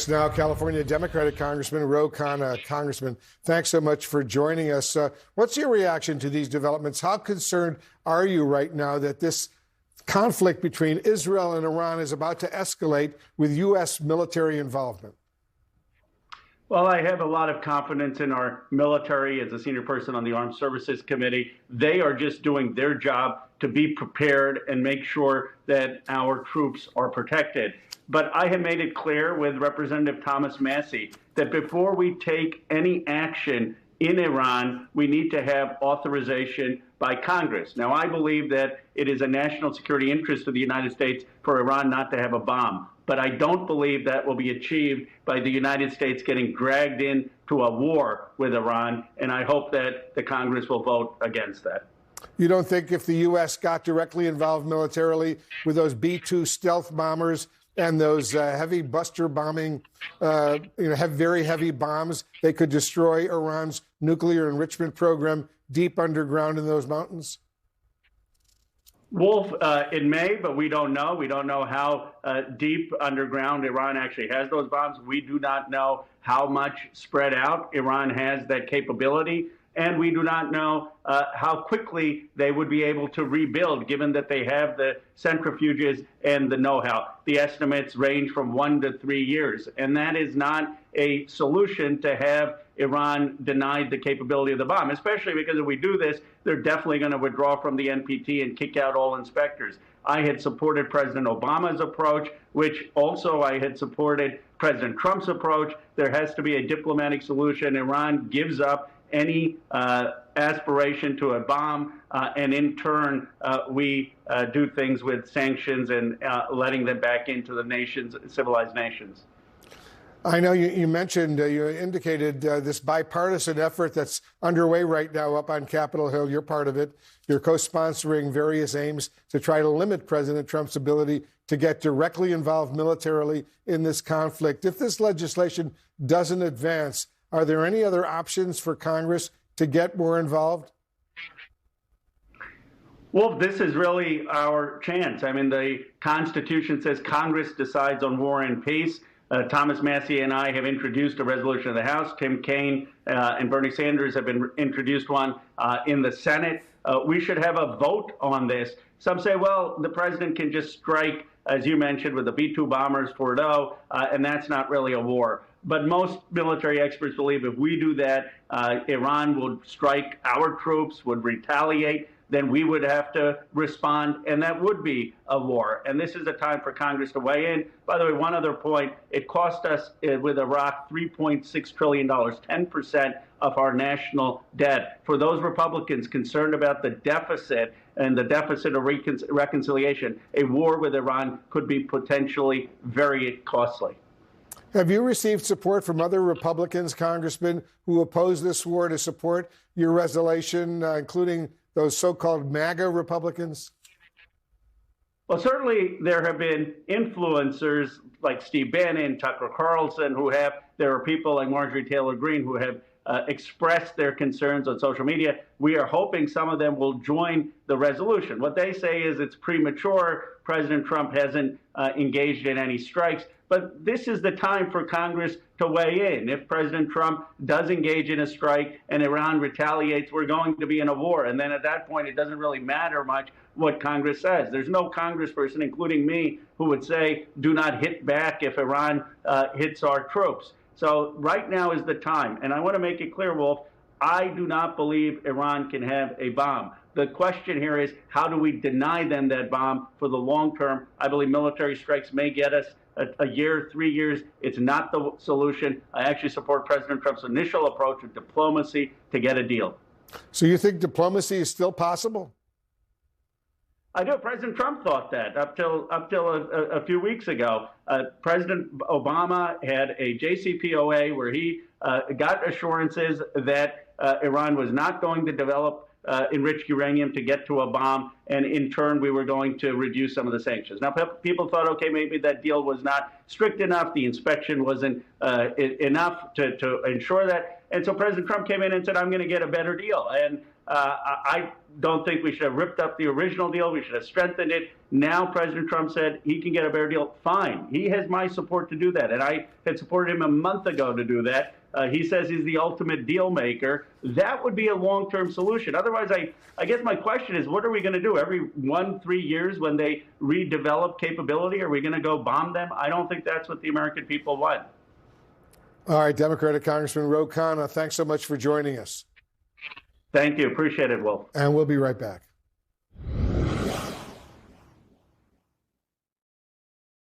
Now, California Democratic Congressman Khanna. Congressman, thanks so much for joining us. What's your reaction to these developments? How concerned are you right now that this conflict between Israel and Iran is about to escalate with U.S. military involvement? Well, I have a lot of confidence in our military as a senior person on the Armed Services Committee. They are just doing their job to be prepared and make sure that our troops are protected. But I have made it clear with Representative Thomas Massie that before we take any action in Iran, we need to have authorization by Congress. Now, I believe that it is a national security interest of the United States for Iran not to have a bomb. But I don't believe that will be achieved by the United States getting dragged into a war with Iran. And I hope that the Congress will vote against that. You don't think if the U.S. got directly involved militarily with those B-2 stealth bombers and those heavy buster bombing, have very heavy bombs, they could destroy Iran's nuclear enrichment program deep underground in those mountains? Wolf, it may, but we don't know. We don't know how deep underground Iran actually has those bombs. We do not know how much spread out Iran has that capability. And we do not know how quickly they would be able to rebuild, given that they have the centrifuges and the know-how. The estimates range from 1 to 3 years. And that is not a solution to have Iran denied the capability of the bomb, especially because if we do this, they're definitely going to withdraw from the NPT and kick out all inspectors. I had supported President Obama's approach, which also I had supported President Trump's approach. There has to be a diplomatic solution. Iran gives up any aspiration to a bomb, and in turn, we do things with sanctions and letting them back into the nations, civilized nations. I know you mentioned, you indicated this bipartisan effort that's underway right now up on Capitol Hill. You're part of it. You're co-sponsoring various aims to try to limit President Trump's ability to get directly involved militarily in this conflict. If this legislation doesn't advance, are there any other options for Congress to get more involved? Well, this is really our chance. I mean, the Constitution says Congress decides on war and peace. Thomas Massie and I have introduced a resolution in the House. Tim Kaine and Bernie Sanders have introduced one in the Senate. We should have a vote on this. Some say, well, the president can just strike, as you mentioned, with the B-2 bombers, Fordo, and that's not really a war. But most military experts believe if we do that, Iran would strike our troops, would retaliate, then we would have to respond, and that would be a war. And this is a time for Congress to weigh in. By the way, one other point, it cost us with Iraq $3.6 trillion, 10% of our national debt. For those Republicans concerned about the deficit and the deficit of reconciliation, a war with Iran could be potentially very costly. Have you received support from other Republicans, Congressman, who oppose this war to support your resolution, including those so-called MAGA Republicans? Well, certainly there have been influencers like Steve Bannon, Tucker Carlson, there are people like Marjorie Taylor Greene who have expressed their concerns on social media. We are hoping some of them will join the resolution. What they say is it's premature. President Trump hasn't engaged in any strikes. But this is the time for Congress to weigh in. If President Trump does engage in a strike and Iran retaliates, we're going to be in a war. And then at that point, it doesn't really matter much what Congress says. There's no congressperson, including me, who would say, do not hit back if Iran hits our troops. So right now is the time. And I want to make it clear, Wolf, I do not believe Iran can have a bomb. The question here is, how do we deny them that bomb for the long term? I believe military strikes may get us a year, 3 years. It's not the solution. I actually support President Trump's initial approach of diplomacy to get a deal. So you think diplomacy is still possible? I do. President Trump thought that up till a few weeks ago. President Obama had a JCPOA where he got assurances that Iran was not going to develop enriched uranium to get to a bomb, and in turn we were going to reduce some of the sanctions. Now, people thought, okay, maybe that deal was not strict enough, the inspection wasn't enough to ensure that, and so President Trump came in and said, I'm going to get a better deal. And I don't think we should have ripped up the original deal. We should have strengthened it. Now President Trump said he can get a better deal. Fine. He has my support to do that. And I had supported him a month ago to do that. He says he's the ultimate deal maker. That would be a long-term solution. Otherwise, I guess my question is, what are we going to do? Every 1-3 years when they redevelop capability, are we going to go bomb them? I don't think that's what the American people want. All right, Democratic Congressman Khanna, thanks so much for joining us. Thank you. Appreciate it, Wolf. And we'll be right back.